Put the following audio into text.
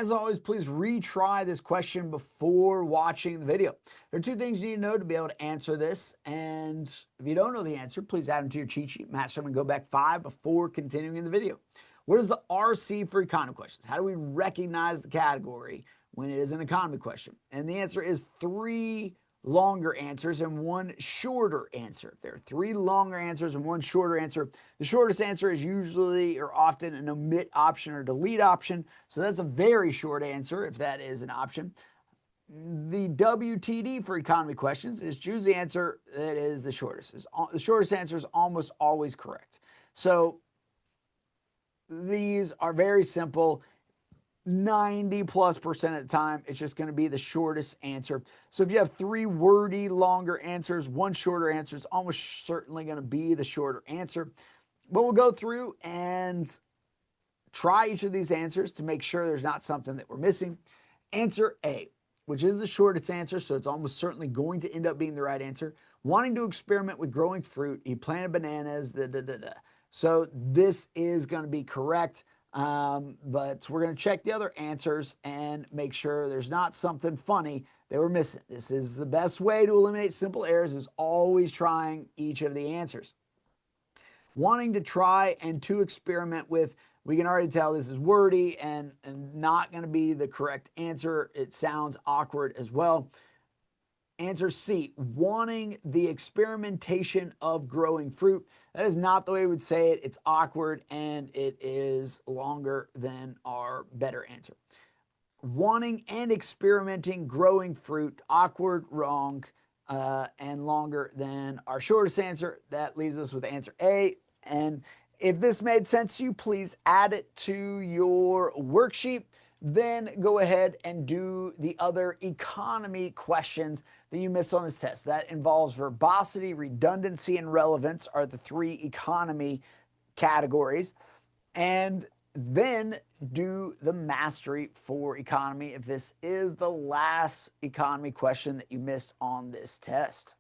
As always, please retry this question before watching the video. There are two things you need to know to be able to answer this. And if you don't know the answer, please add them to your cheat sheet, match them, and go back 5 before continuing the video. What is the RC for economy questions? How do we recognize the category when it is an economy question? And the answer is 3 longer answers and 1 shorter answer. If there are 3 longer answers and 1 shorter answer, the shortest answer is usually or often an omit option or delete option. So that's a very short answer if that is an option. The WTD for economy questions is choose the answer that is the shortest. The shortest answer is almost always correct. So these are very simple. 90+% of the time, it's just going to be the shortest answer. So if you have 3 wordy, longer answers, 1 shorter answer, it's almost certainly going to be the shorter answer. But we'll go through and try each of these answers to make sure there's not something that we're missing. Answer A, which is the shortest answer, so it's almost certainly going to end up being the right answer. Wanting to experiment with growing fruit, he planted bananas, So this is going to be correct. But we're going to check the other answers and make sure there's not something funny that we're missing. This is the best way to eliminate simple errors, is always trying each of the answers. Wanting to try and to experiment with, we can already tell this is wordy and not going to be the correct answer. It sounds awkward as well. Answer C, wanting the experimentation of growing fruit. That is not the way we would say it. It's awkward and it is longer than our better answer. Wanting and experimenting growing fruit, awkward, wrong, and longer than our shortest answer. That leaves us with answer A. And if this made sense to you, please add it to your worksheet. Then go ahead and do the other economy questions that you missed on this test. That involves verbosity, redundancy, and relevance are the 3 economy categories. And then do the mastery for economy if this is the last economy question that you missed on this test.